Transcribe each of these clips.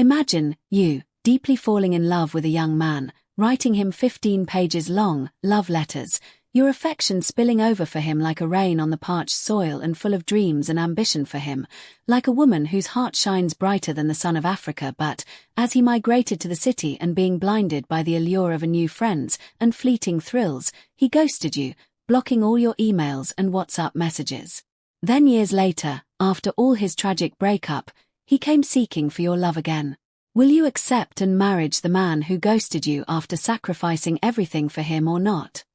Imagine, you, deeply falling in love with a young man, writing him 15 pages long, love letters, your affection spilling over for him like a rain on the parched soil and full of dreams and ambition for him, like a woman whose heart shines brighter than the sun of Africa but, as he migrated to the city and being blinded by the allure of a new friends and fleeting thrills, he ghosted you, blocking all your emails and WhatsApp messages. Then years later, after all his tragic breakup, he came seeking for your love again. Will you accept and marry the man who ghosted you after sacrificing everything for him or not?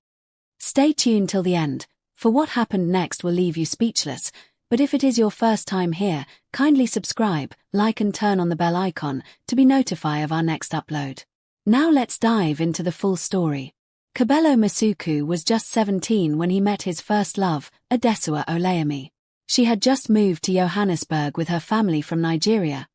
Stay tuned till the end, for what happened next will leave you speechless, but if it is your first time here, kindly subscribe, like and turn on the bell icon to be notified of our next upload. Now let's dive into the full story. Kabelo Masuku was just 17 when he met his first love, Adesua Oleyemi. She had just moved to Johannesburg with her family from Nigeria,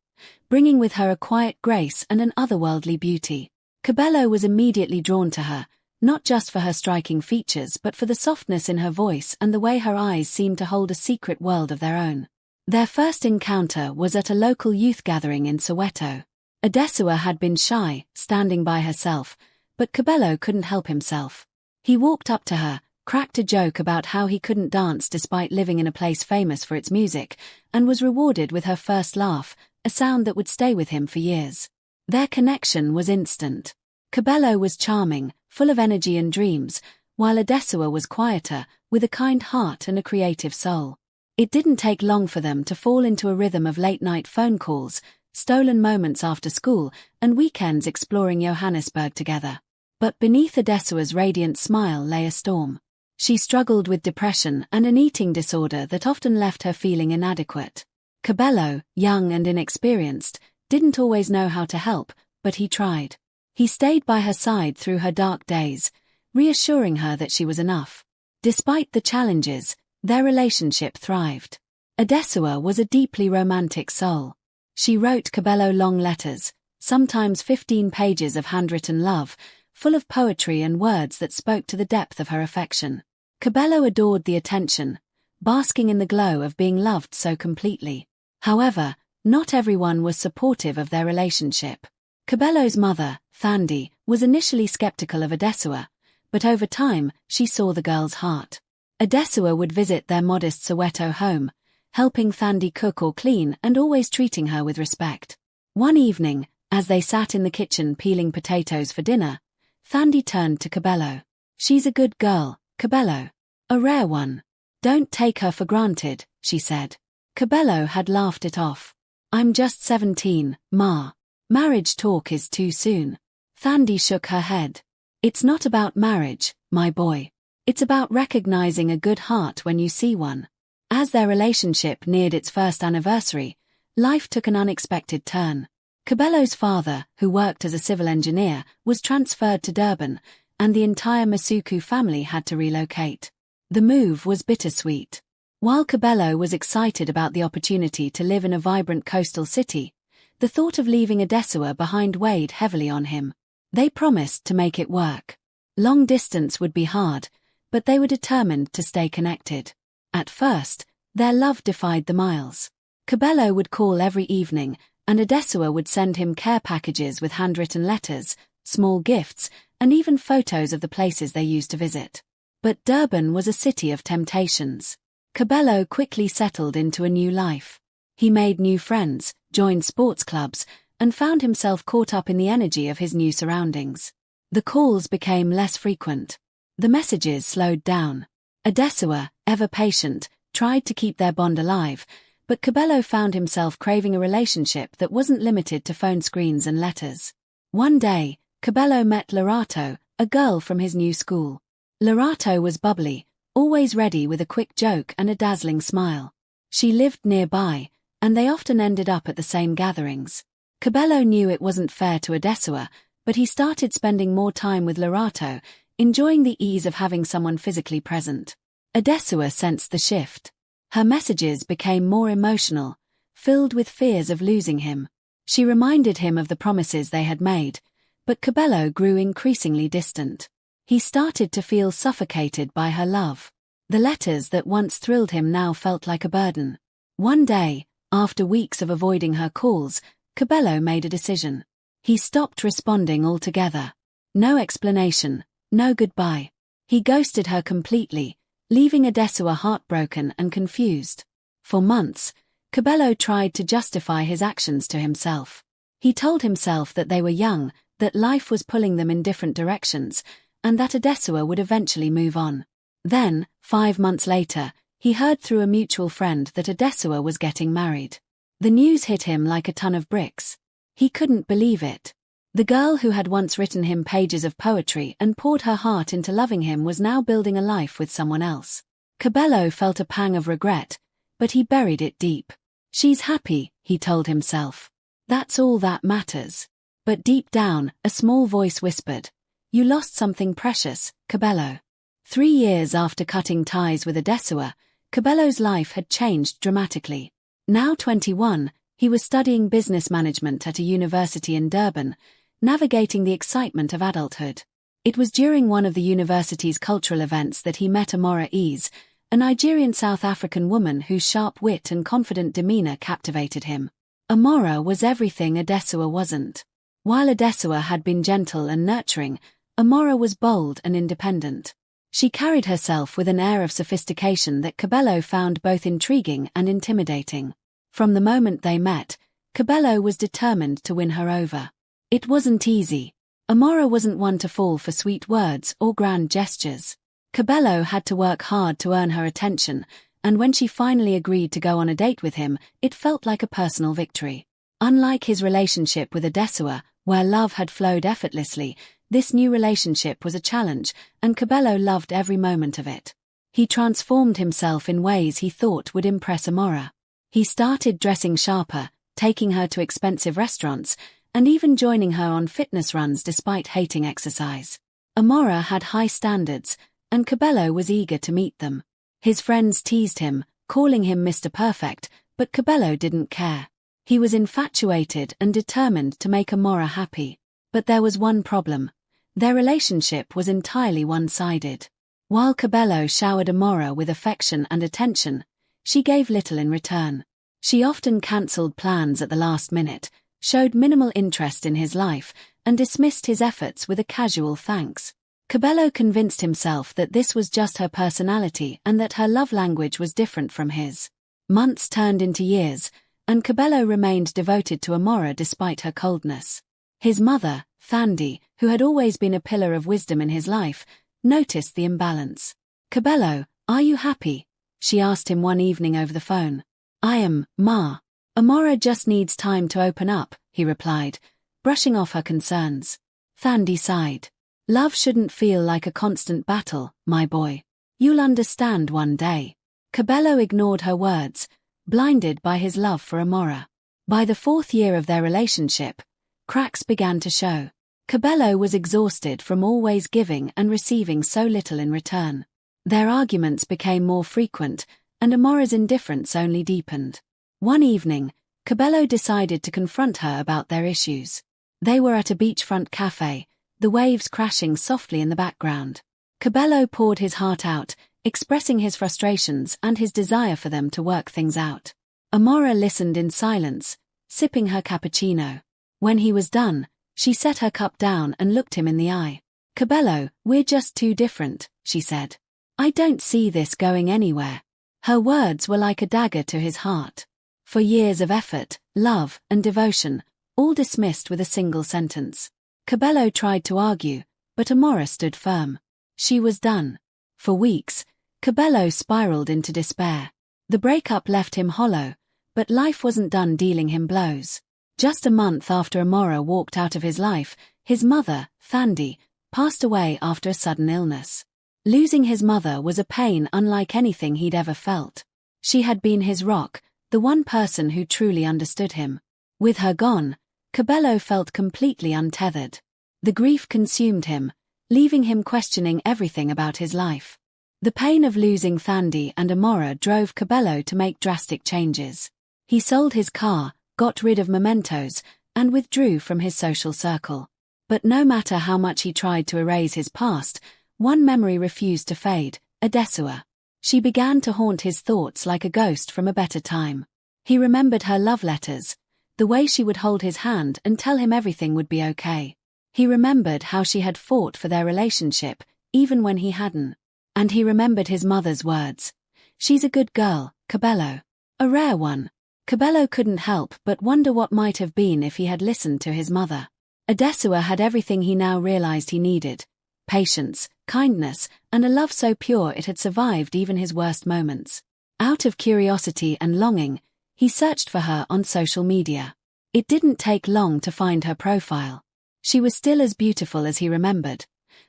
bringing with her a quiet grace and an otherworldly beauty. Kabelo was immediately drawn to her, not just for her striking features but for the softness in her voice and the way her eyes seemed to hold a secret world of their own. Their first encounter was at a local youth gathering in Soweto. Adesua had been shy, standing by herself, but Kabelo couldn't help himself. He walked up to her, cracked a joke about how he couldn't dance despite living in a place famous for its music, and was rewarded with her first laugh, a sound that would stay with him for years. Their connection was instant. Kabelo was charming, full of energy and dreams, while Adesua was quieter, with a kind heart and a creative soul. It didn't take long for them to fall into a rhythm of late-night phone calls, stolen moments after school, and weekends exploring Johannesburg together. But beneath Adesua's radiant smile lay a storm. She struggled with depression and an eating disorder that often left her feeling inadequate. Kabelo, young and inexperienced, didn't always know how to help, but he tried. He stayed by her side through her dark days, reassuring her that she was enough. Despite the challenges, their relationship thrived. Adesua was a deeply romantic soul. She wrote Kabelo long letters, sometimes 15 pages of handwritten love, full of poetry and words that spoke to the depth of her affection. Kabelo adored the attention, basking in the glow of being loved so completely. However, not everyone was supportive of their relationship. Kabelo's mother, Thandi, was initially skeptical of Adesua, but over time, she saw the girl's heart. Adesua would visit their modest Soweto home, helping Thandi cook or clean and always treating her with respect. One evening, as they sat in the kitchen peeling potatoes for dinner, Thandi turned to Kabelo. "She's a good girl, Kabelo. A rare one. Don't take her for granted," she said. Kabelo had laughed it off. "I'm just 17, Ma. Marriage talk is too soon." Thandi shook her head. "It's not about marriage, my boy. It's about recognizing a good heart when you see one." As their relationship neared its first anniversary, life took an unexpected turn. Kabelo's father, who worked as a civil engineer, was transferred to Durban, and the entire Masuku family had to relocate. The move was bittersweet. While Kabelo was excited about the opportunity to live in a vibrant coastal city, the thought of leaving Adesua behind weighed heavily on him. They promised to make it work. Long distance would be hard, but they were determined to stay connected. At first, their love defied the miles. Kabelo would call every evening, and Adesua would send him care packages with handwritten letters, small gifts, and even photos of the places they used to visit. But Durban was a city of temptations. Kabelo quickly settled into a new life. He made new friends, joined sports clubs, and found himself caught up in the energy of his new surroundings. The calls became less frequent. The messages slowed down. Adesua, ever patient, tried to keep their bond alive, but Kabelo found himself craving a relationship that wasn't limited to phone screens and letters. One day, Kabelo met Lerato, a girl from his new school. Lerato was bubbly, always ready with a quick joke and a dazzling smile. She lived nearby, and they often ended up at the same gatherings. Kabelo knew it wasn't fair to Adesua, but he started spending more time with Lerato, enjoying the ease of having someone physically present. Adesua sensed the shift. Her messages became more emotional, filled with fears of losing him. She reminded him of the promises they had made, but Kabelo grew increasingly distant. He started to feel suffocated by her love. The letters that once thrilled him now felt like a burden. One day, after weeks of avoiding her calls, Kabelo made a decision. He stopped responding altogether. No explanation, no goodbye. He ghosted her completely, leaving Adesua heartbroken and confused. For months, Kabelo tried to justify his actions to himself. He told himself that they were young, that life was pulling them in different directions, and that Adesua would eventually move on. Then, 5 months later, he heard through a mutual friend that Adesua was getting married. The news hit him like a ton of bricks. He couldn't believe it. The girl who had once written him pages of poetry and poured her heart into loving him was now building a life with someone else. Kabelo felt a pang of regret, but he buried it deep. She's happy, he told himself. That's all that matters. But deep down, a small voice whispered, "You lost something precious, Kabelo." 3 years after cutting ties with Adesua, Kabelo's life had changed dramatically. Now 21, he was studying business management at a university in Durban, navigating the excitement of adulthood. It was during one of the university's cultural events that he met Amora Ease, a Nigerian South African woman whose sharp wit and confident demeanor captivated him. Amora was everything Adesua wasn't. While Adesua had been gentle and nurturing, Amora was bold and independent. She carried herself with an air of sophistication that Kabelo found both intriguing and intimidating. From the moment they met, Kabelo was determined to win her over. It wasn't easy. Amora wasn't one to fall for sweet words or grand gestures. Kabelo had to work hard to earn her attention, and when she finally agreed to go on a date with him, it felt like a personal victory. Unlike his relationship with Adesua, where love had flowed effortlessly, this new relationship was a challenge, and Kabelo loved every moment of it. He transformed himself in ways he thought would impress Amora. He started dressing sharper, taking her to expensive restaurants, and even joining her on fitness runs despite hating exercise. Amora had high standards, and Kabelo was eager to meet them. His friends teased him, calling him Mr. Perfect, but Kabelo didn't care. He was infatuated and determined to make Amora happy. But there was one problem. Their relationship was entirely one-sided. While Kabelo showered Amora with affection and attention, she gave little in return. She often cancelled plans at the last minute, showed minimal interest in his life, and dismissed his efforts with a casual thanks. Kabelo convinced himself that this was just her personality and that her love language was different from his. Months turned into years, and Kabelo remained devoted to Amora despite her coldness. His mother, Thandi, who had always been a pillar of wisdom in his life, noticed the imbalance. "Kabelo, are you happy?" she asked him one evening over the phone. "I am, Ma. Amora just needs time to open up," he replied, brushing off her concerns. Thandi sighed. "Love shouldn't feel like a constant battle, my boy. You'll understand one day." Kabelo ignored her words, blinded by his love for Amora. By the 4th year of their relationship, cracks began to show. Kabelo was exhausted from always giving and receiving so little in return. Their arguments became more frequent, and Amora's indifference only deepened. One evening, Kabelo decided to confront her about their issues. They were at a beachfront cafe, the waves crashing softly in the background. Kabelo poured his heart out, expressing his frustrations and his desire for them to work things out. Amora listened in silence, sipping her cappuccino. When he was done, she set her cup down and looked him in the eye. "Kabelo, we're just too different," she said. "I don't see this going anywhere." Her words were like a dagger to his heart. For years of effort, love, and devotion, all dismissed with a single sentence. Kabelo tried to argue, but Amora stood firm. She was done. For weeks, Kabelo spiraled into despair. The breakup left him hollow, but life wasn't done dealing him blows. Just a month after Amora walked out of his life, his mother, Thandi, passed away after a sudden illness. Losing his mother was a pain unlike anything he'd ever felt. She had been his rock, the one person who truly understood him. With her gone, Kabelo felt completely untethered. The grief consumed him, leaving him questioning everything about his life. The pain of losing Thandi and Amora drove Kabelo to make drastic changes. He sold his car, got rid of mementos, and withdrew from his social circle. But no matter how much he tried to erase his past, one memory refused to fade: Adesua. She began to haunt his thoughts like a ghost from a better time. He remembered her love letters, the way she would hold his hand and tell him everything would be okay. He remembered how she had fought for their relationship, even when he hadn't. And he remembered his mother's words. "She's a good girl, Kabelo. A rare one." Kabelo couldn't help but wonder what might have been if he had listened to his mother. Adesua had everything he now realized he needed: patience, kindness, and a love so pure it had survived even his worst moments. Out of curiosity and longing, he searched for her on social media. It didn't take long to find her profile. She was still as beautiful as he remembered,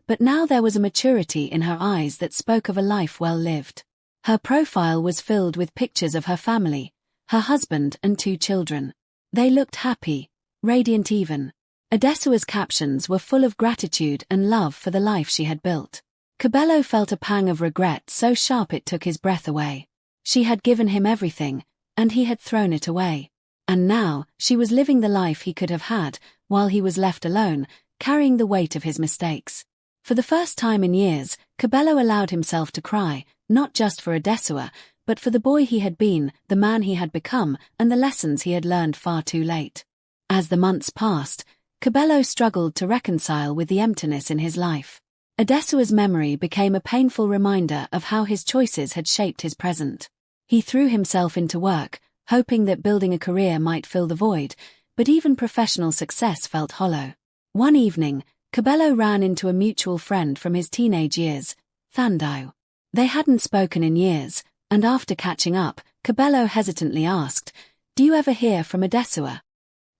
but now there was a maturity in her eyes that spoke of a life well lived. Her profile was filled with pictures of her family, her husband and 2 children. They looked happy, radiant even. Adesua's captions were full of gratitude and love for the life she had built. Kabelo felt a pang of regret so sharp it took his breath away. She had given him everything, and he had thrown it away. And now, she was living the life he could have had, while he was left alone, carrying the weight of his mistakes. For the first time in years, Kabelo allowed himself to cry, not just for Adesua, but for the boy he had been, the man he had become, and the lessons he had learned far too late. As the months passed, Kabelo struggled to reconcile with the emptiness in his life. Adesua's memory became a painful reminder of how his choices had shaped his present. He threw himself into work, hoping that building a career might fill the void, but even professional success felt hollow. One evening, Kabelo ran into a mutual friend from his teenage years, Thandao. They hadn't spoken in years, and after catching up, Kabelo hesitantly asked, "Do you ever hear from Adesua?"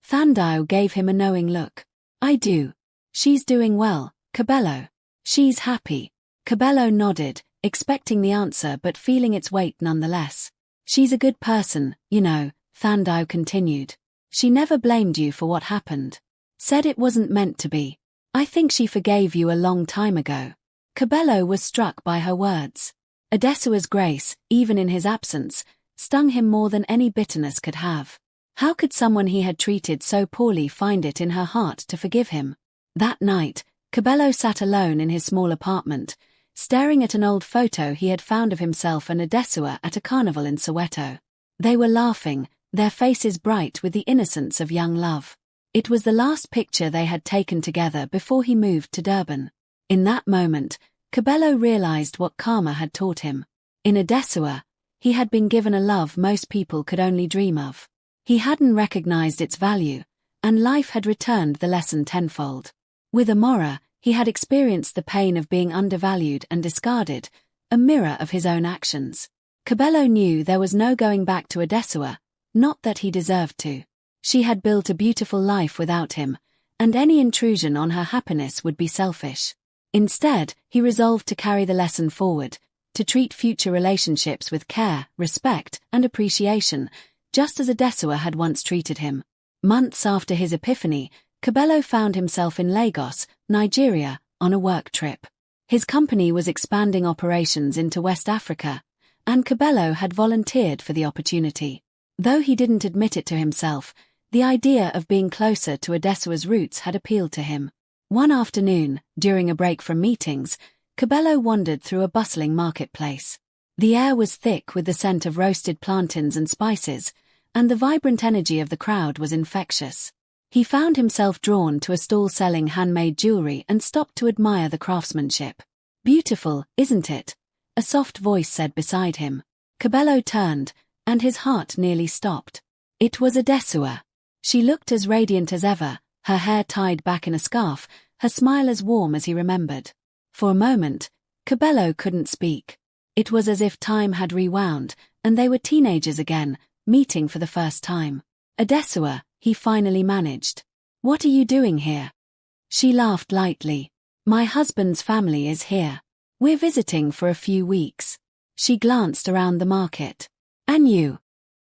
Thandao gave him a knowing look. "I do. She's doing well, Kabelo. She's happy." Kabelo nodded, expecting the answer but feeling its weight nonetheless. "She's a good person, you know," Thandao continued. "She never blamed you for what happened. Said it wasn't meant to be. I think she forgave you a long time ago." Kabelo was struck by her words. Adesua's grace, even in his absence, stung him more than any bitterness could have. How could someone he had treated so poorly find it in her heart to forgive him? That night, Kabelo sat alone in his small apartment, staring at an old photo he had found of himself and Adesua at a carnival in Soweto. They were laughing, their faces bright with the innocence of young love. It was the last picture they had taken together before he moved to Durban. In that moment, Kabelo realized what karma had taught him. In Adesua, he had been given a love most people could only dream of. He hadn't recognized its value, and life had returned the lesson tenfold. With Amora, he had experienced the pain of being undervalued and discarded, a mirror of his own actions. Kabelo knew there was no going back to Adesua, not that he deserved to. She had built a beautiful life without him, and any intrusion on her happiness would be selfish. Instead, he resolved to carry the lesson forward, to treat future relationships with care, respect, and appreciation, just as Adesua had once treated him. Months after his epiphany, Kabelo found himself in Lagos, Nigeria, on a work trip. His company was expanding operations into West Africa, and Kabelo had volunteered for the opportunity. Though he didn't admit it to himself, the idea of being closer to Adesua's roots had appealed to him. One afternoon, during a break from meetings, Kabelo wandered through a bustling marketplace. The air was thick with the scent of roasted plantains and spices, and the vibrant energy of the crowd was infectious. He found himself drawn to a stall selling handmade jewelry and stopped to admire the craftsmanship. "Beautiful, isn't it?" a soft voice said beside him. Kabelo turned, and his heart nearly stopped. It was Adesua. She looked as radiant as ever, her hair tied back in a scarf, her smile as warm as he remembered. For a moment, Kabelo couldn't speak. It was as if time had rewound, and they were teenagers again, meeting for the first time. "Adesua," he finally managed. "What are you doing here?" She laughed lightly. "My husband's family is here. We're visiting for a few weeks." She glanced around the market. "And you?"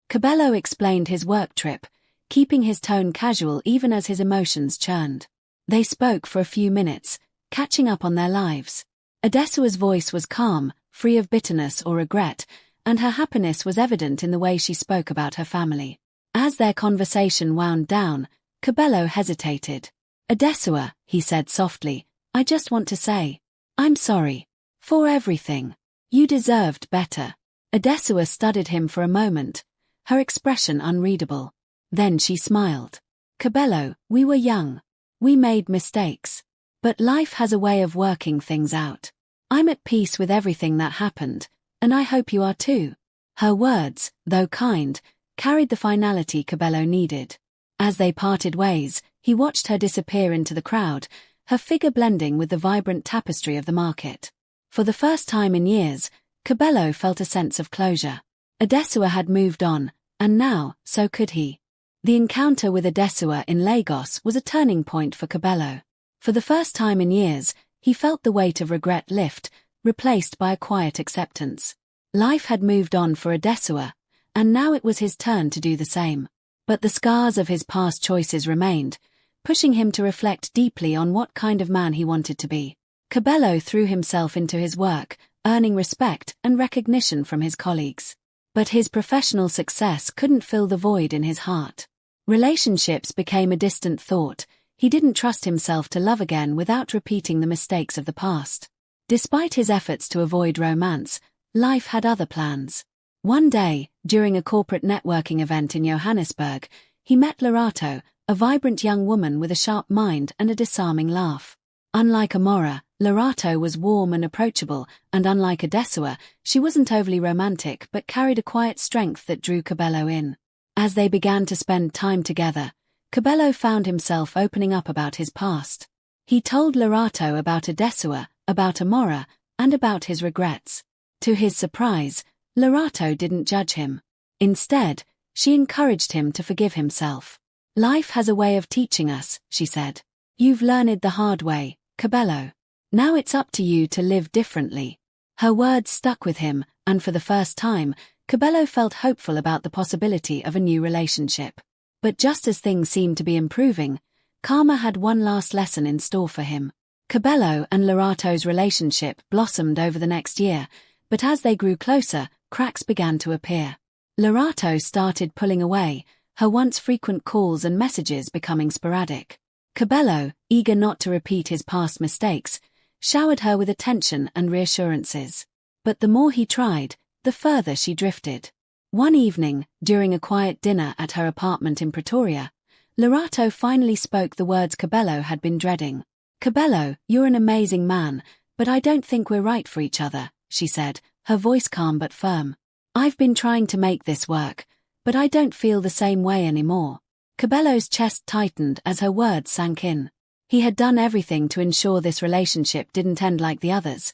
Kabelo explained his work trip, keeping his tone casual even as his emotions churned. They spoke for a few minutes, catching up on their lives. Adesua's voice was calm, free of bitterness or regret, and her happiness was evident in the way she spoke about her family. As their conversation wound down, Kabelo hesitated. "Adesua," he said softly, "I just want to say, I'm sorry. For everything. You deserved better." Adesua studied him for a moment, her expression unreadable. Then she smiled. Kabelo, we were young. We made mistakes. But life has a way of working things out. I'm at peace with everything that happened, and I hope you are too. Her words, though kind, carried the finality Kabelo needed. As they parted ways, he watched her disappear into the crowd, her figure blending with the vibrant tapestry of the market. For the first time in years, Kabelo felt a sense of closure. Adesua had moved on, and now, so could he. The encounter with Adesua in Lagos was a turning point for Kabelo. For the first time in years, he felt the weight of regret lift, replaced by a quiet acceptance. Life had moved on for Adesua, and now it was his turn to do the same. But the scars of his past choices remained, pushing him to reflect deeply on what kind of man he wanted to be. Kabelo threw himself into his work, earning respect and recognition from his colleagues. But his professional success couldn't fill the void in his heart. Relationships became a distant thought. He didn't trust himself to love again without repeating the mistakes of the past. Despite his efforts to avoid romance, life had other plans. One day, during a corporate networking event in Johannesburg, he met Lerato, a vibrant young woman with a sharp mind and a disarming laugh. Unlike Amora, Lerato was warm and approachable, and unlike Adesua, she wasn't overly romantic but carried a quiet strength that drew Kabelo in. As they began to spend time together, Kabelo found himself opening up about his past. He told Lerato about Adesua, about Amora, and about his regrets. To his surprise, Lerato didn't judge him. Instead, she encouraged him to forgive himself. Life has a way of teaching us, she said. You've learned the hard way, Kabelo. Now it's up to you to live differently. Her words stuck with him, and for the first time, Kabelo felt hopeful about the possibility of a new relationship. But just as things seemed to be improving, karma had one last lesson in store for him. Kabelo and Lerato's relationship blossomed over the next year, but as they grew closer, cracks began to appear. Lerato started pulling away, her once frequent calls and messages becoming sporadic. Kabelo, eager not to repeat his past mistakes, showered her with attention and reassurances. But the more he tried, the further she drifted. One evening, during a quiet dinner at her apartment in Pretoria, Lerato finally spoke the words Kabelo had been dreading. Kabelo, you're an amazing man, but I don't think we're right for each other, she said, her voice calm but firm. I've been trying to make this work, but I don't feel the same way anymore. Kabelo's chest tightened as her words sank in. He had done everything to ensure this relationship didn't end like the others.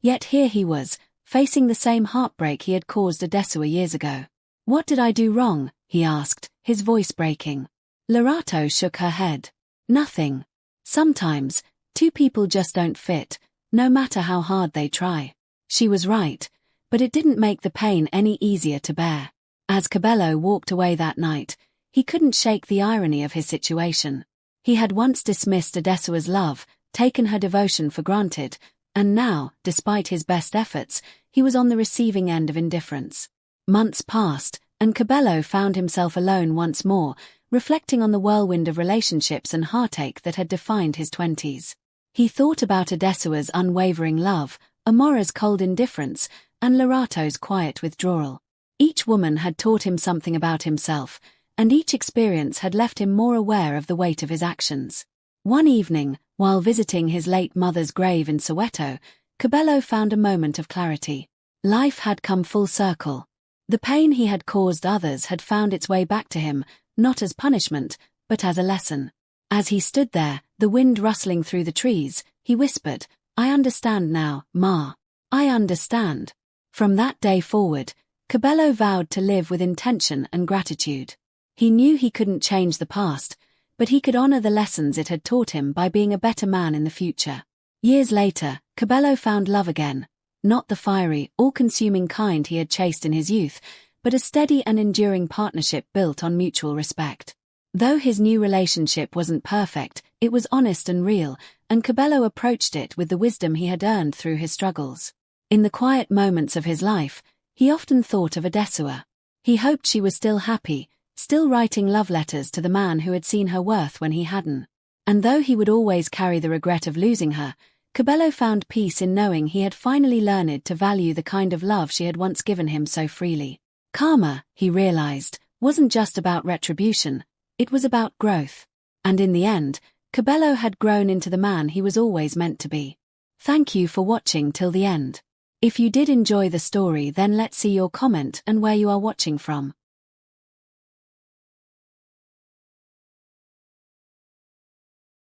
Yet here he was, facing the same heartbreak he had caused Adesua years ago. What did I do wrong? He asked, his voice breaking. Lerato shook her head. Nothing. Sometimes, two people just don't fit, no matter how hard they try. She was right, but it didn't make the pain any easier to bear. As Kabelo walked away that night, he couldn't shake the irony of his situation. He had once dismissed Adesua's love, taken her devotion for granted, and now, despite his best efforts, he was on the receiving end of indifference. Months passed, and Kabelo found himself alone once more, reflecting on the whirlwind of relationships and heartache that had defined his 20s. He thought about Adesua's unwavering love, Amora's cold indifference, and Lerato's quiet withdrawal. Each woman had taught him something about himself, and each experience had left him more aware of the weight of his actions. One evening, while visiting his late mother's grave in Soweto, Kabelo found a moment of clarity. Life had come full circle. The pain he had caused others had found its way back to him, not as punishment, but as a lesson. As he stood there, the wind rustling through the trees, he whispered, "I understand now, Ma. I understand." From that day forward, Kabelo vowed to live with intention and gratitude. He knew he couldn't change the past, but he could honor the lessons it had taught him by being a better man in the future. Years later, Kabelo found love again, not the fiery, all-consuming kind he had chased in his youth, but a steady and enduring partnership built on mutual respect. Though his new relationship wasn't perfect, it was honest and real, and Kabelo approached it with the wisdom he had earned through his struggles. In the quiet moments of his life, he often thought of Adesua. He hoped she was still happy, still writing love letters to the man who had seen her worth when he hadn't. And though he would always carry the regret of losing her, Kabelo found peace in knowing he had finally learned to value the kind of love she had once given him so freely. Karma, he realized, wasn't just about retribution, it was about growth. And in the end, Kabelo had grown into the man he was always meant to be. Thank you for watching till the end. If you did enjoy the story, then let's see your comment and where you are watching from.